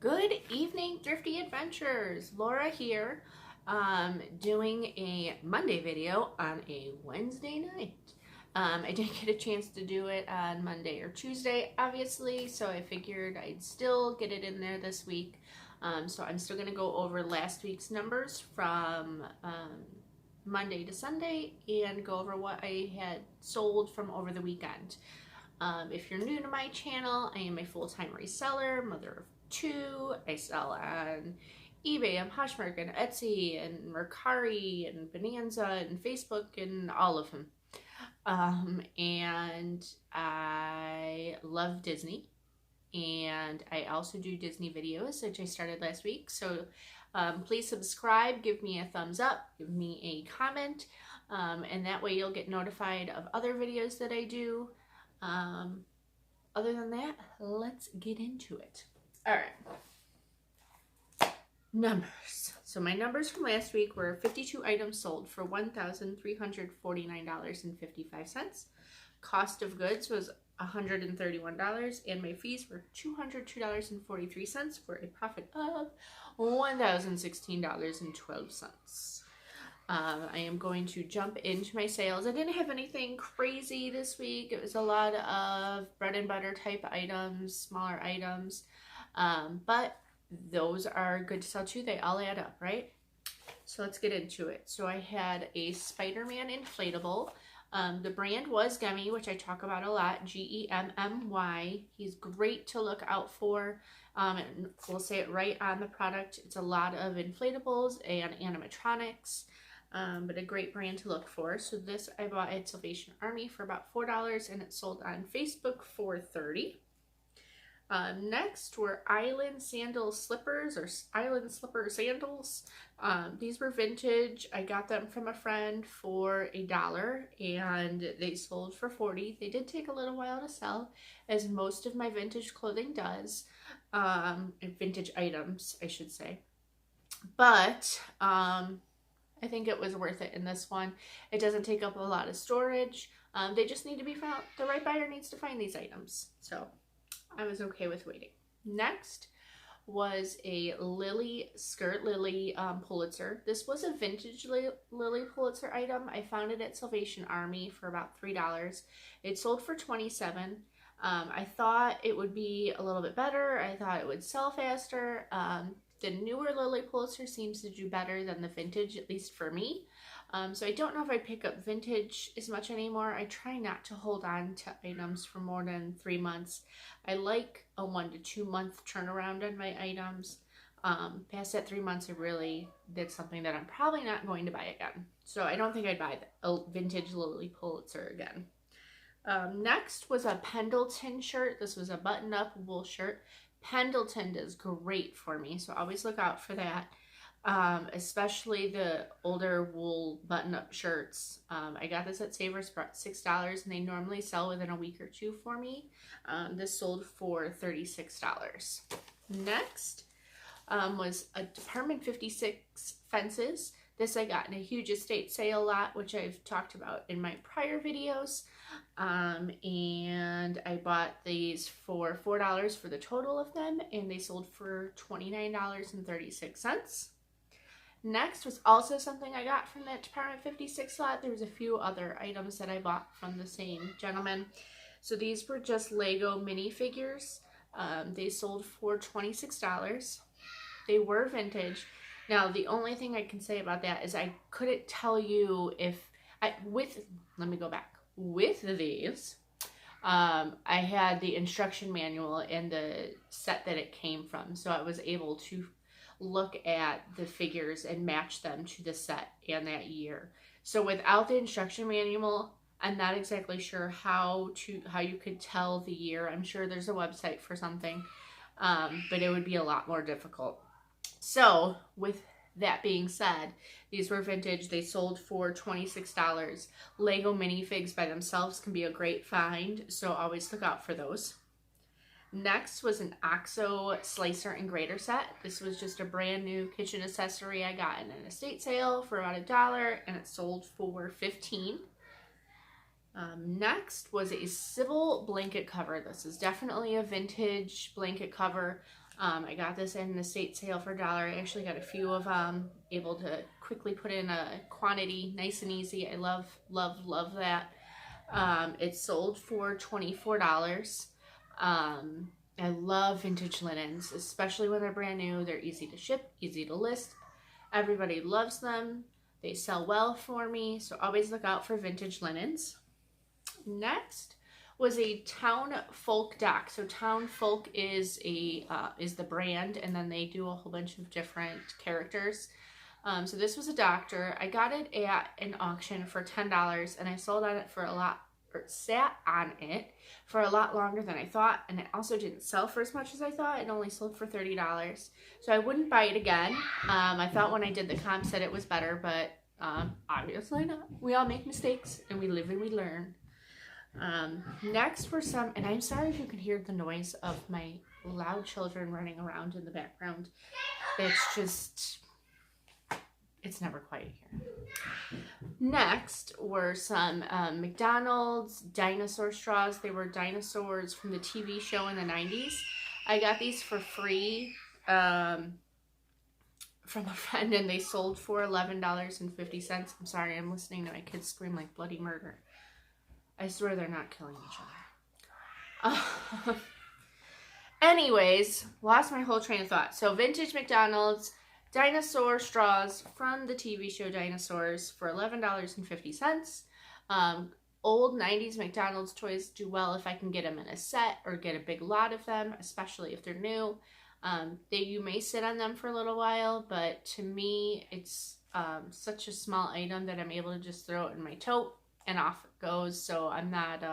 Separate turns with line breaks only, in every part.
Good evening, Thrifty Adventures. Laura here, doing a Monday video on a Wednesday night. I didn't get a chance to do it on Monday or Tuesday, obviously, so I figured I'd still get it in there this week. So I'm still going to go over last week's numbers from Monday to Sunday and go over what I had sold from over the weekend. If you're new to my channel, I am a full-time reseller, mother of two. I sell on eBay and Poshmark and Etsy and Mercari and Bonanza and Facebook and all of them. And I love Disney, and I also do Disney videos, which I started last week. So please subscribe, give me a thumbs up, give me a comment, and that way you'll get notified of other videos that I do. Other than that, let's get into it. All right. Numbers. So my numbers from last week were 52 items sold for $1,349.55. Cost of goods was $131, and my fees were $202.43 for a profit of $1,016.12. I am going to jump into my sales. I didn't have anything crazy this week. It was a lot of bread and butter type items, smaller items, but those are good to sell too. They all add up, right? So let's get into it. So I had a Spiderman Inflatable. The brand was Gummy, which I talk about a lot, Gemmy. He's great to look out for. And we'll say it right on the product. It's a lot of inflatables and animatronics. But a great brand to look for. So this I bought at Salvation Army for about $4, and it sold on Facebook for $30. Next were Island Sandal Slippers, or Island Slipper Sandals. These were vintage. I got them from a friend for $1, and they sold for $40. They did take a little while to sell, as most of my vintage clothing does. Vintage items, I should say. But I think it was worth it in this one. It doesn't take up a lot of storage. They just need to be found. The right buyer needs to find these items. So I was okay with waiting. Next was a Lily skirt, Lily Pulitzer. This was a vintage Lily Pulitzer item. I found it at Salvation Army for about $3. It sold for $27. I thought it would be a little bit better. I thought it would sell faster. The newer Lily Pulitzer seems to do better than the vintage, at least for me. So I don't know if I pick up vintage as much anymore. I try not to hold on to items for more than 3 months. I like a 1 to 2 month turnaround on my items. Past that 3 months, I really did something that I'm probably not going to buy again. So I don't think I'd buy a vintage Lily Pulitzer again. Next was a Pendleton shirt. This was a button-up wool shirt. Pendleton does great for me, so always look out for that. Especially the older wool button-up shirts. I got this at Savers for $6, and they normally sell within a week or two for me. This sold for $36. Next was a Department 56 fences. This I got in a huge estate sale lot, which I've talked about in my prior videos. And I bought these for $4 for the total of them, and they sold for $29.36. Next was also something I got from that Department 56 lot. There was a few other items that I bought from the same gentleman. So these were just Lego minifigures. They sold for $26. They were vintage. Now, the only thing I can say about that is I couldn't tell you if, let me go back. With these, I had the instruction manual and the set that it came from. So I was able to look at the figures and match them to the set and that year. So without the instruction manual, I'm not exactly sure how you could tell the year. I'm sure there's a website for something, but it would be a lot more difficult. So with that being said, these were vintage. They sold for $26. Lego minifigs by themselves can be a great find, so always look out for those. Next was an OXO slicer and grater set. This was just a brand new kitchen accessory I got in an estate sale for about $1, and it sold for $15. Next was a Civil blanket cover. This is definitely a vintage blanket cover. I got this in the estate sale for $1. I actually got a few of them, able to quickly put in a quantity, nice and easy. I love, love, love that. It sold for $24. I love vintage linens, especially when they're brand new. They're easy to ship, easy to list. Everybody loves them. They sell well for me, so always look out for vintage linens. Next was a Town Folk dock. So Town Folk is the brand, and then they do a whole bunch of different characters. So this was a doctor. I got it at an auction for $10, and I sold on it for a lot, or sat on it for a lot longer than I thought, and it also didn't sell for as much as I thought. It only sold for $30. So I wouldn't buy it again. I thought when I did the comp said it was better, but obviously not. We all make mistakes, and we live and we learn. Next were some, and I'm sorry if you can hear the noise of my loud children running around in the background. It's just, it's never quiet here. Next were some McDonald's Dinosaur straws. They were dinosaurs from the TV show in the 90s. I got these for free from a friend, and they sold for $11.50. I'm sorry, I'm listening to my kids scream like bloody murder. I swear they're not killing each other. Anyways, lost my whole train of thought. So vintage McDonald's dinosaur straws from the TV show Dinosaurs for $11.50. Old 90s McDonald's toys do well if I can get them in a set or get a big lot of them, especially if they're new. You may sit on them for a little while, but to me, it's such a small item that I'm able to just throw it in my tote and off it goes. So I'm not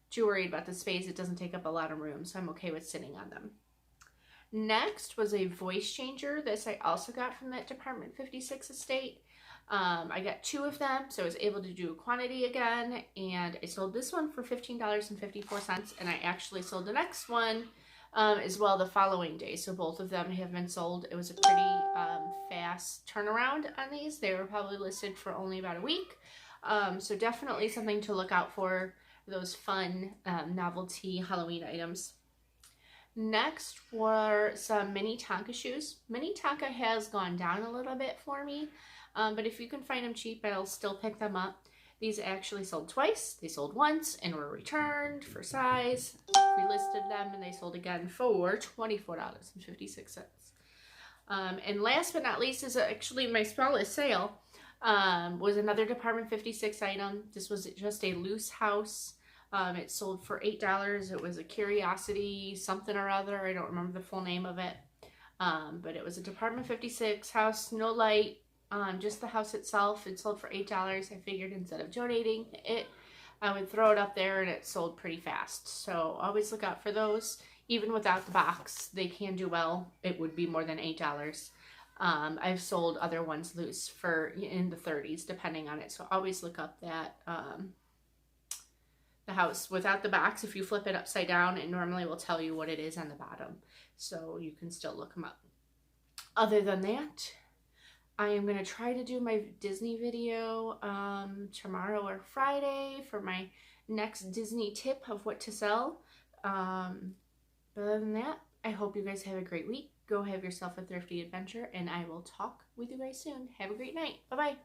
too worried about the space. It doesn't take up a lot of room, so I'm okay with sitting on them. Next was a voice changer. This I also got from that Department 56 estate. I got 2 of them, so I was able to do a quantity again, and I sold this one for $15.54, and I actually sold the next one as well the following day. So both of them have been sold. It was a pretty fast turnaround on these. They were probably listed for only about a week. So definitely something to look out for, those fun novelty Halloween items. Next were some mini Tonka shoes. Mini Tonka has gone down a little bit for me, but if you can find them cheap, I'll still pick them up. These actually sold twice. They sold once and were returned for size. We listed them and they sold again for $24.56. And last but not least is actually my smallest sale. Was another Department 56 item. This was just a loose house. It sold for $8. It was a Curiosity something or other. I don't remember the full name of it. But it was a Department 56 house, no light, just the house itself. It sold for $8. I figured instead of donating it, I would throw it up there, and it sold pretty fast. So always look out for those. Even without the box, they can do well. It would be more than $8. I've sold other ones loose for in the 30s, depending on it. So always look up that the house without the box. If you flip it upside down, it normally will tell you what it is on the bottom. So you can still look them up. Other than that, I am going to try to do my Disney video tomorrow or Friday for my next Disney tip of what to sell. But other than that, I hope you guys have a great week. Go have yourself a thrifty adventure, and I will talk with you guys soon. Have a great night. Bye-bye.